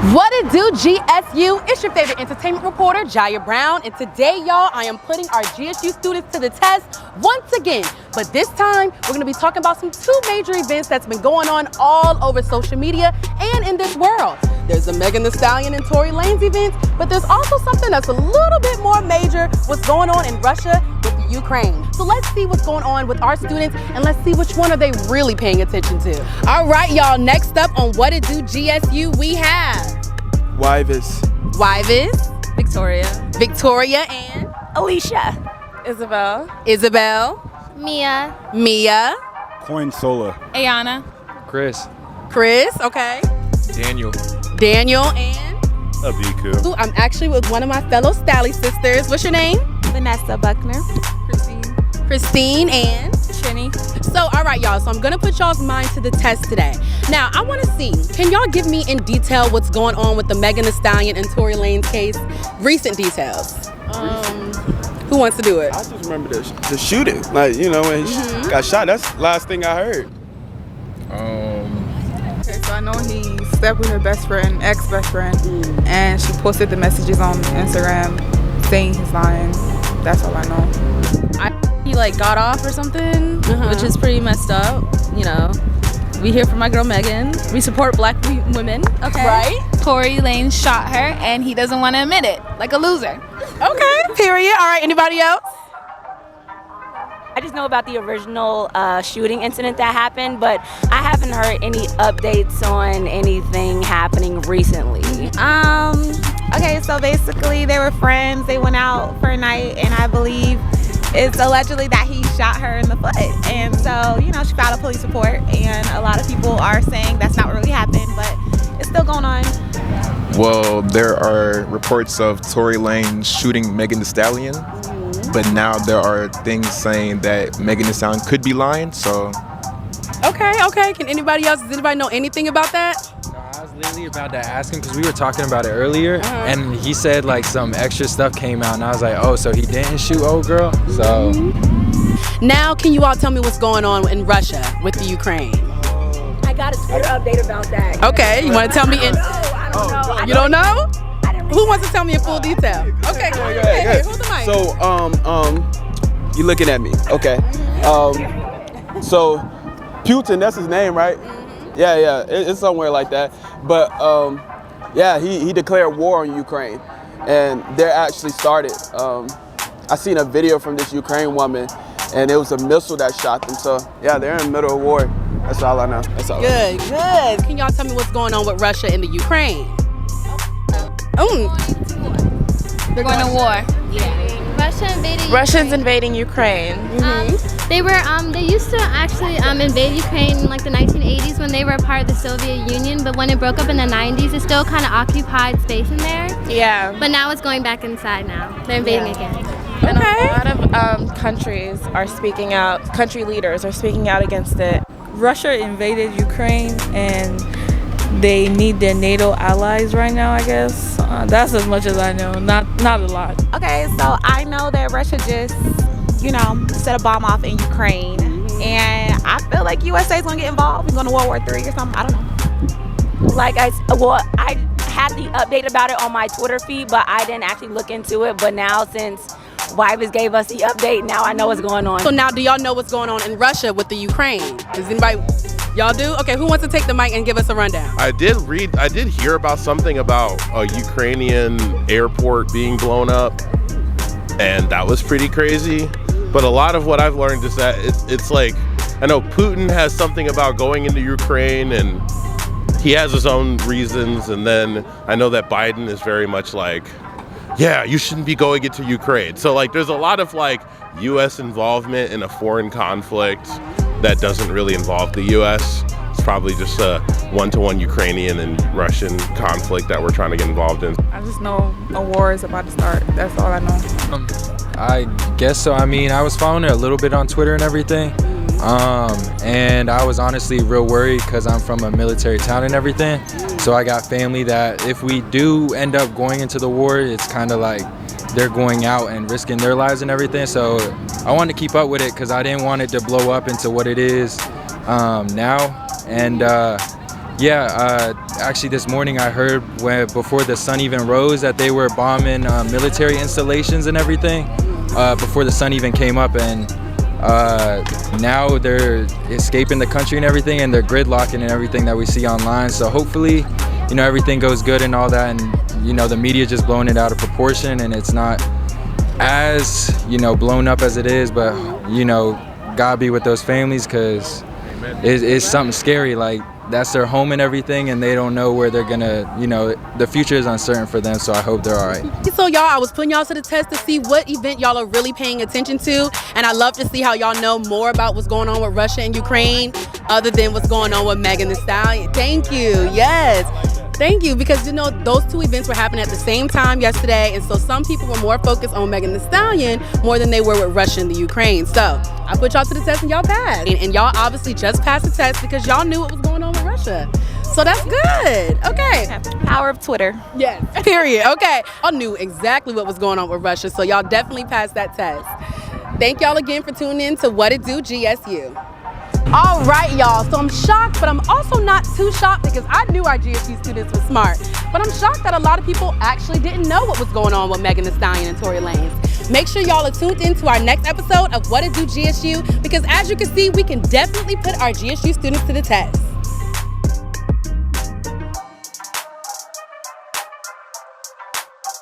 What it do, GSU? It's your favorite entertainment reporter, Jaya Brown, and today, y'all, I am putting our GSU students to the test once again. But this time, we're gonna be talking about some two major events that's been going on all over social media and in this world. There's the Megan Thee Stallion and Tory Lanez event, but there's also something that's a little bit more major, what's going on in Russia with the Ukraine. So let's see what's going on with our students and let's see which one are they really paying attention to. All right, y'all, next up on What It Do GSU, we have WIDGSU. Victoria and Alicia. Isabel, Mia, Coin Sola. Ayana. Chris, okay, Daniel, and Abiku. Ooh, I'm actually with one of my fellow Stally sisters. What's your name? Vanessa Buckner. Christine and Shinny. So, all right, y'all. So I'm gonna put y'all's mind to the test today. Now, I want to see. Can y'all give me in detail what's going on with the Megan Thee Stallion and Tory Lanez case? Recent details. Who wants to do it? I just remember the shooting. Like, you know, when he got shot. That's the last thing I heard. Okay, so I know he slept with her best friend, ex-best friend, and she posted the messages on Instagram saying he's lying. That's all I know. He like got off or something, which is pretty messed up. You know, we here for my girl Megan. We support black women. Okay. Right? Tory Lanez shot her, and he doesn't want to admit it, like a loser. Okay. Period. All right. Anybody else? I just know about the original shooting incident that happened, but I haven't heard any updates on anything happening recently. Okay, so basically they were friends. They went out for a night, and I believe it's allegedly that he shot her in the foot. And so, you know, she filed a police report, and a lot of people are saying that's not what really happened, but it's still going on. Well, there are reports of Tory Lanez shooting Megan Thee Stallion, but now there are things saying that Megan Thee Stallion could be lying, so. Okay. Does anybody know anything about that? No, I was literally about to ask him because we were talking about it earlier, and he said like some extra stuff came out, and I was like, oh, so he didn't shoot old girl? So. Now, can you all tell me what's going on in Russia with the Ukraine? I got a Twitter update about that. Okay, you want to tell me in? I don't know. You don't know? Who wants to tell me in full detail? Okay, go ahead. Hold the mic. So, you looking at me? Okay. So, Putin, that's his name, right? Yeah, it's somewhere like that. But yeah, he declared war on Ukraine, and they're actually started. I seen a video from this Ukraine woman, and it was a missile that shot them. So yeah, they're in the middle of war. That's all I know. That's all. Good. Can y'all tell me what's going on with Russia and the Ukraine? They're going to war. Russians invading Ukraine. They used to actually invade Ukraine in like the 1980s when they were a part of the Soviet Union, but when it broke up in the 90s, it still kind of occupied space in there. Yeah. But now it's going back inside now. They're invading again. And a lot of countries are speaking out, country leaders are speaking out against it. Russia invaded Ukraine, and they need their NATO allies right now, I guess. That's as much as I know, not a lot. Okay, so I know that Russia just, you know, set a bomb off in Ukraine, and I feel like USA is gonna get involved. We're going to World War III or something. I don't know. I had the update about it on my Twitter feed, but I didn't actually look into it. But now, since WIDGSU gave us the update, now I know what's going on. So now, do y'all know what's going on in Russia with the Ukraine? Does anybody? Y'all do? Okay, who wants to take the mic and give us a rundown? I did hear about something about a Ukrainian airport being blown up, and that was pretty crazy. But a lot of what I've learned is that it's like, I know Putin has something about going into Ukraine, and he has his own reasons, and then I know that Biden is very much like, yeah, you shouldn't be going into Ukraine. So like there's a lot of like US involvement in a foreign conflict that doesn't really involve the US. It's probably just a one-to-one Ukrainian and Russian conflict that we're trying to get involved in. I just know a war is about to start. That's all I know. I guess so. I mean, I was following it a little bit on Twitter and everything. And I was honestly real worried because I'm from a military town and everything. So I got family that if we do end up going into the war, it's kind of like they're going out and risking their lives and everything. So I wanted to keep up with it because I didn't want it to blow up into what it is now. And Yeah, actually this morning I heard before the sun even rose that they were bombing military installations and everything before the sun even came up, and now they're escaping the country and everything, and they're gridlocking and everything that we see online. So hopefully, you know, everything goes good and all that, and you know, the media just blowing it out of proportion, and it's not as, you know, blown up as it is, but you know, God be with those families, because it's something scary. Like, that's their home and everything, and they don't know where they're gonna, you know, the future is uncertain for them, so I hope they're all right. So y'all, I was putting y'all to the test to see what event y'all are really paying attention to, and I love to see how y'all know more about what's going on with Russia and Ukraine other than what's going on with Megan Thee Stallion. Thank you, yes. Thank you, because you know, those two events were happening at the same time yesterday, and so some people were more focused on Megan Thee Stallion more than they were with Russia and the Ukraine. So I put y'all to the test and y'all passed. And y'all obviously just passed the test because y'all knew what was going on with Russia. So that's good. Okay. Power of Twitter. Yes. Period. Okay. Y'all knew exactly what was going on with Russia, so y'all definitely passed that test. Thank y'all again for tuning in to What It Do GSU. All right, y'all, so I'm shocked, but I'm also not too shocked because I knew our GSU students were smart. But I'm shocked that a lot of people actually didn't know what was going on with Megan Thee Stallion and Tory Lanez. Make sure y'all are tuned into our next episode of What It Do GSU, because as you can see, we can definitely put our GSU students to the test.